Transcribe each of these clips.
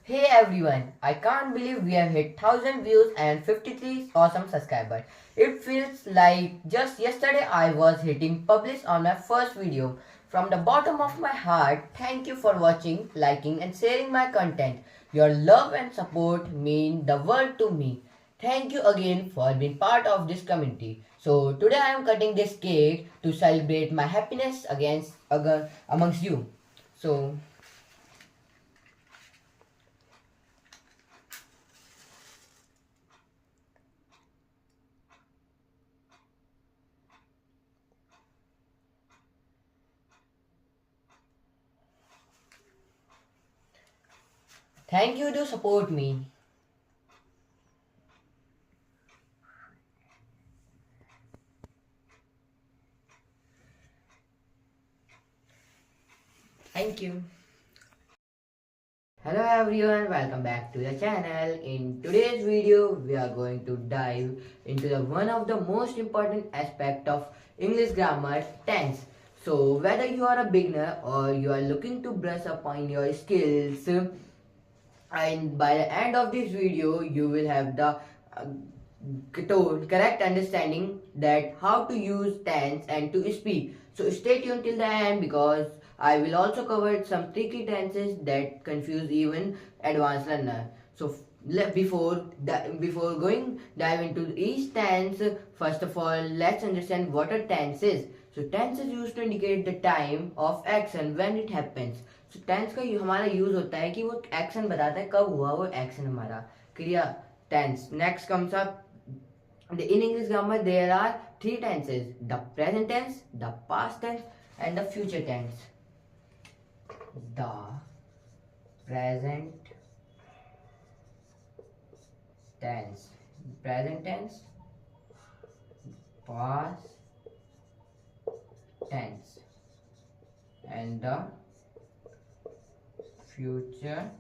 Hey everyone, I can't believe we have hit 1000 views and 53 awesome subscribers. It feels like just yesterday I was hitting publish on my first video. From the bottom of my heart, thank you for watching, liking and sharing my content. Your love and support mean the world to me. Thank you again for being part of this community. So today I am cutting this cake to celebrate my happiness amongst you. So thank you to support me. Thank you. Hello everyone, welcome back to the channel. In today's video, we are going to dive into the one of the most important aspect of English grammar, tense. So whether you are a beginner or you are looking to brush up on your skills, and by the end of this video, you will have the correct understanding that how to use tense and to speak. So stay tuned till the end because I will also cover some tricky tenses that confuse even advanced learner. So before going dive into each tense, first of all let's understand what a tense is. So tense is used to indicate the time of action when it happens. So tense का हमारा use होता है कि वो action बताता है कब हुआ वो एक्शन हमारा क्रिया tense. Next comes up in English grammar there are three tenses: the present tense, the past tense, and the future tense. The present tense, present tense, past tense, and the future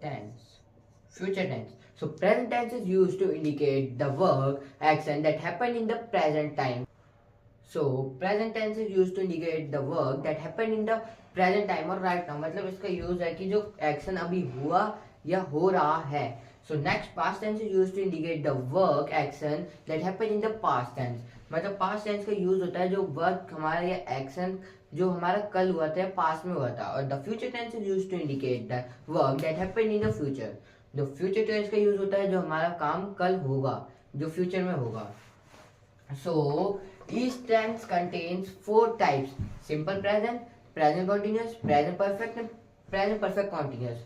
tense. Future tense. So present tense is used to indicate the work, action that happened in the present time. So present tense is used to indicate the work that happened in the present time or right now. मतलब इसका use है कि जो action अभी हुआ या हो रहा है. So next past tense is used to indicate the work action that happened in the past tense. मतलब past tense का यूज होता है जो वर्क हमारा या एक्शन जो हमारा कल हुआ था या पास्ट में हुआ था. और the future tense is used to indicate the work that happened in the future. The future tense का यूज होता है जो हमारा काम कल होगा, जो फ्यूचर में होगा. So each tense contains four types: simple present, present continuous, present perfect, and present perfect continuous.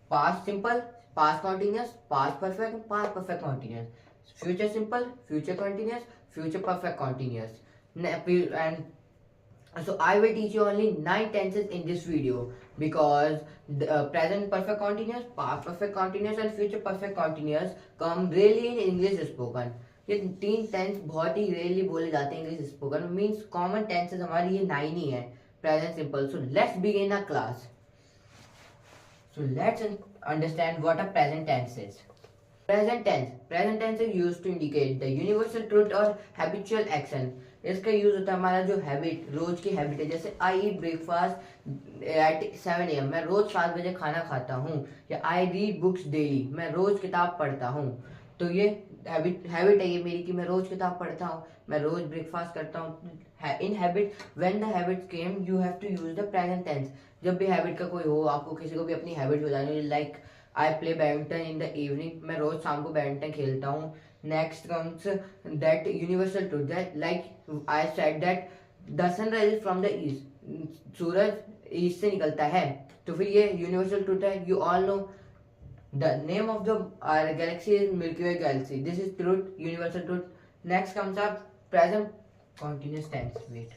Past simple, past continuous, past perfect, and past perfect continuous. Future simple, future continuous, future perfect continuous. And so I will teach you only 9 tenses in this video because the present perfect continuous, past perfect continuous and future perfect continuous come really in English spoken. ये तीन tense बहुत ही rarely बोले जाते हैं English spoken means common tenses हमारी ये 9 ही है. Present simple. So let's begin a class. So let's understand what a present tense is. Present tense. Present tense is used to indicate the universal truth or habitual action. इसका use होता है हमारा जो habit, रोज की habit है. जैसे आई eat breakfast at 7 AM, मैं रोज 7 बजे खाना खाता हूँ. या आई रीड बुक्स डेली, मैं रोज किताब पढ़ता हूँ. तो ये हैबिट है ये मेरी कि मैं रोज किताब पढ़ता हूँ, मैं रोज ब्रेकफास्ट करता हूँ. In habit when the habit came you have to use the present tense. जब भी हैबिट का कोई हो, आपको किसी को भी अपनी हैबिट बतानी हो, like I play badminton in the evening, मैं रोज शाम को बैडमिंटन खेलता हूँ. Next comes that universal truth that like I said that the sun rise from the east, सूरज ईस्ट से निकलता है. तो फिर ये यूनिवर्सल ट्रूथ है. You all know the name of the our galaxy is Milky Way galaxy. This is truth, universal truth. Next comes up present continuous tense. Wait.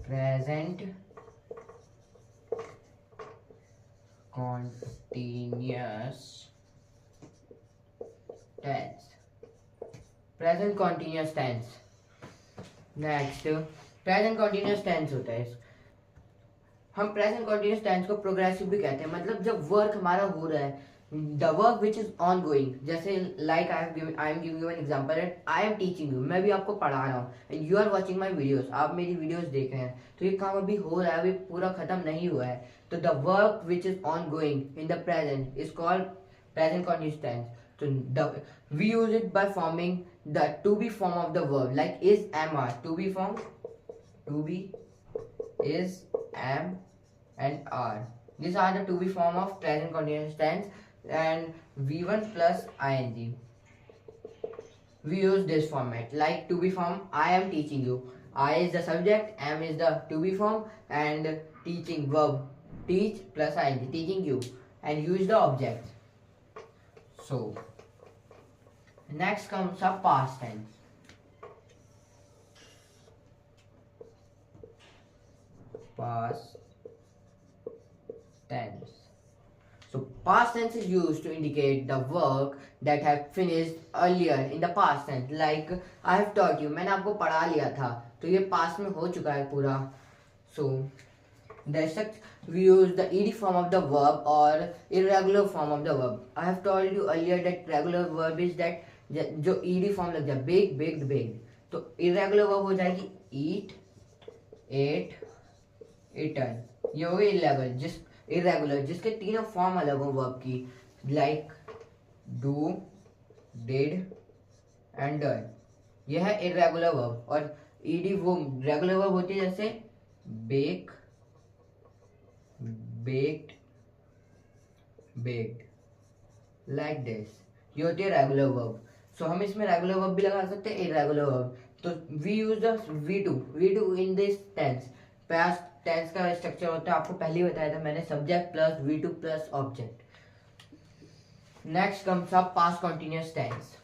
Present continuous tense. Present continuous tense. Next, present continuous tense होता है. हम present continuous tense को progressive भी कहते हैं. मतलब जब work हमारा हो रहा है, the work which is ongoing, जैसे like I am giving you an example that I am teaching you, मैं भी आपको पढ़ा रहा हूँ and you are watching my videos, आप मेरी videos देख रहे हैं, तो ये काम अभी हो रहा है, अभी पूरा खत्म नहीं हुआ है, तो the work which is ongoing in the present is called present continuous tense. So we use it by forming the to be form of the verb, like is, am, are. To be form, to be, is, am, and are. These are the to be form of present continuous tense, and V1 plus ing. We use this format. Like to be form, I am teaching you. I is the subject, am is the to be form, and teaching verb, teach plus ing, teaching you, and you is the object. So next comes up past tense. Past tense. So past tense is used to indicate the work that have finished earlier in the past tense. Like I have taught you, मैंने आपको पढ़ा लिया था, तो ये past में हो चुका है पूरा. So we use the ed form of the verb or irregular form of the verb. I have told you earlier that regular verb is that जो ed form लग जाए, bake, baked, baked. तो irregular verb हो जाएगी eat, ate, eaten. ये हो गई irregular जिसके तीनों फॉर्म अलग हो वर्ब की, like do, did and done. यह है इरेगुलर वर्ब. और ईडी वो रेगुलर वर्ब होती है, जैसे bake, baked, baked, like this. ये होती है रेगुलर वर्ब. सो हम इसमें रेगुलर वर्ब भी लगा सकते हैं, इरेगुलर वर्ब. तो we use the V2 in this tense. Past tense का स्ट्रक्चर होता है, आपको पहले ही बताया था मैंने, subject plus V2 plus object. Next comes up past continuous tense.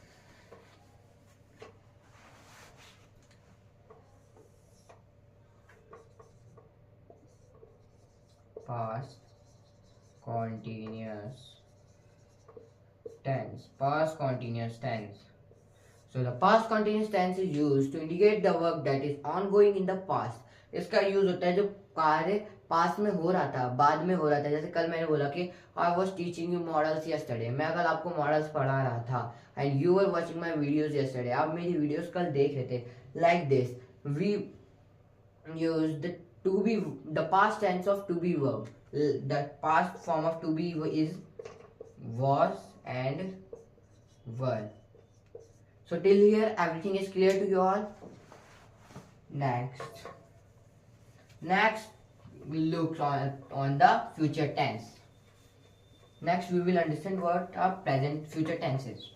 Past continuous tense. Past continuous tense. So the past continuous tense is used to indicate the work that is ongoing in the past. इसका use होता है जो कार्य past में हो रहा था, बाद में हो रहा था. जैसे कल मैंने बोला कि I was teaching you models yesterday, मैं कल आपको मॉडल्स पढ़ा रहा था. And you are watching my videos yesterday, आप मेरी वीडियोज कल देख रहे थे. Like this we use the to be, the past tense of to be verb. The past form of to be is was and were. So till here everything is clear to you all. Next looks on the future tense. Next we will understand what are present future tenses.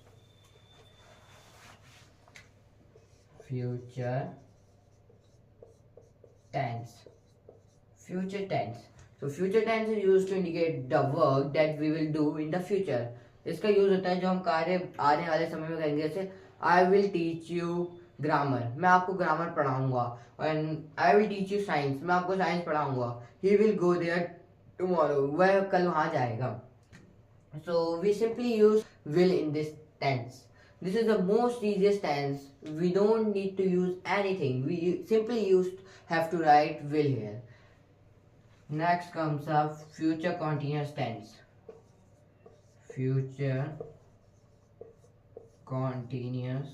Future tense. Future tense. So future tense is used to indicate the work that we will do in the future. इसका use होता है जो हम कार्य आने वाले समय में करेंगे. जैसे I will teach you grammar, मैं आपको ग्रामर पढ़ाऊंगा. And I will teach you science, मैं आपको साइंस पढ़ाऊंगा. He will go there tomorrow, वह कल वहां जाएगा. So we simply use will in this tense. This is the most easiest tense. We don't need to use anything. We simply have to write will here. Next comes up future continuous tense. Future continuous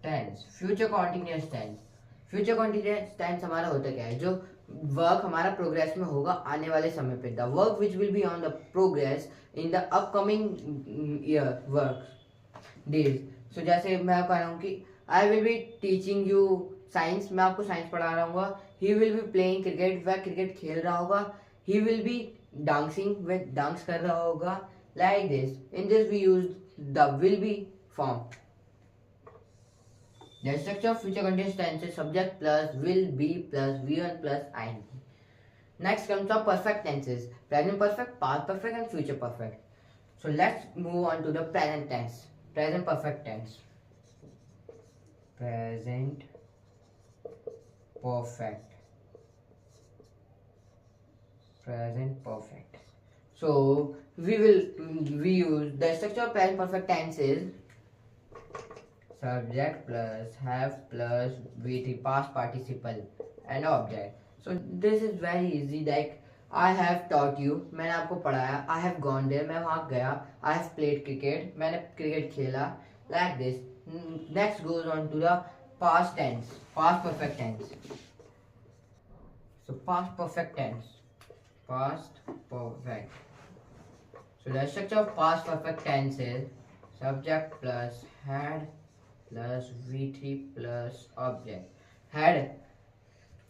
tense. Future continuous tense. Future continuous tense हमारा होता क्या है, जो work हमारा progress में होगा आने वाले समय पे. The work which will be on the progress in the upcoming year work days. So जैसे मैं कह रहा हूँ कि I will be teaching you science, मैं आपको साइंस पढ़ा रहा हूँ. He will be playing cricket, वह क्रिकेट खेल रहा होगा. ही विल बी डांसिंग, वह डांस कर रहा होगा. Like this. In this we use the will be form. The structure of future continuous tense is subject plus will be plus V1 plus ing. Next comes our perfect tenses. Present perfect, past perfect and future perfect. So let's move on to the present tense. Present perfect tense. Present perfect. Present perfect. So we use the structure of present perfect tense is subject plus have plus with the past participle and object. So this is very easy. Like I have taught you, मैंने आपको पढ़ाया. I have gone there, मैं वहाँ गया. I have played cricket, मैंने cricket खेला. Like this. Next goes on to the past tense, past perfect tense. So past perfect tense, past perfect. So the structure of past perfect tense is subject plus had plus V3 plus object. Had,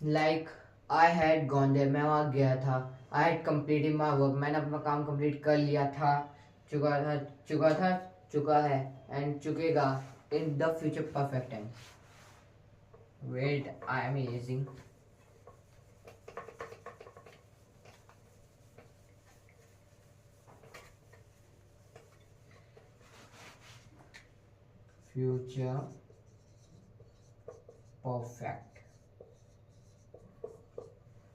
like I had gone there, मैं वहाँ गया था. I had completed my work, मैंने अपना काम complete कर लिया था. चुका है and चुकेगा in the future perfect tense. Wait, I am erasing. Future perfect.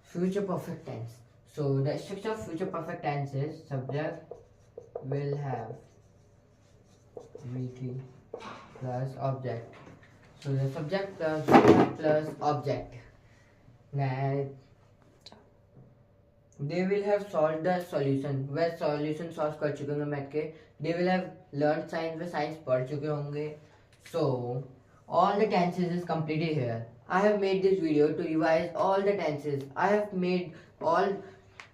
Future perfect tense. So the structure of future perfect tense is subject will have VT plus object. So the subject plus verb plus object. Now they will have solved the solution. वह solution solve कर चुके होंगे math के. They will have learned science, वह science पढ़ चुके होंगे. So all the tenses is completed here. I have made this video to revise all the tenses. I have made all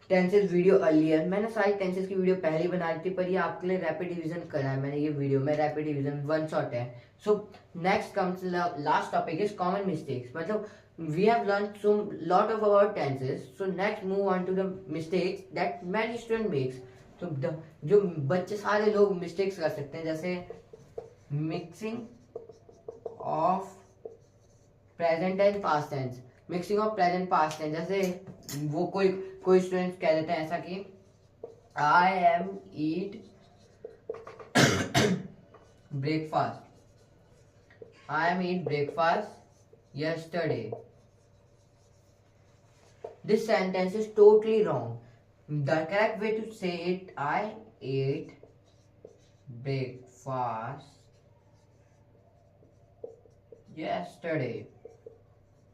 tenses video earlier. मैंने सारी tenses की video पहले ही बना दी थी, पर ये आपके लिए रैपिड रिवीजन करा है मैंने. ये वीडियो में रैपिड रिवीजन वन शॉट है. So next comes the last topic is common mistakes. मतलब we have learned so lot of about tenses. So next move on to the mistakes that many student makes. So जो बच्चे सारे लोग mistakes कर सकते हैं, जैसे mixing of present and past tense. Mixing of present past tense, जैसे वो कोई स्टूडेंट कह देते हैं ऐसा कि I am eat breakfast. I am eat breakfast yesterday. This sentence is totally wrong. The correct way to say it, I ate breakfast yesterday.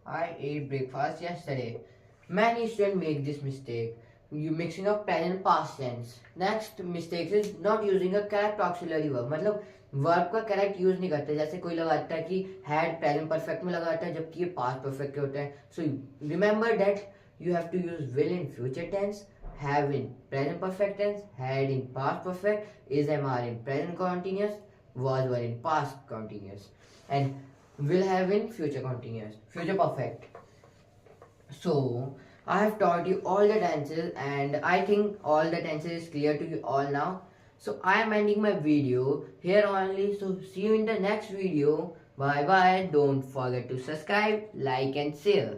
I ate breakfast yesterday. Many students make this mistake. You mixing up present past tense. Next mistake is not using a correct auxiliary verb. मतलब verb का correct use नहीं करते. जैसे कोई लगाता है कि had present perfect में लगाता है, जबकि ये पास्ट परफेक्ट के होते हैं. So remember that you have to use will in future tense, have in present perfect tense, had in past perfect, is MR in present continuous, was were in past continuous, and will have in future continuous, future perfect. So I have taught you all the tenses, and I think all the tenses is clear to you all now. So I am ending my video here only. So see you in the next video. Bye bye. Don't forget to subscribe, like and share.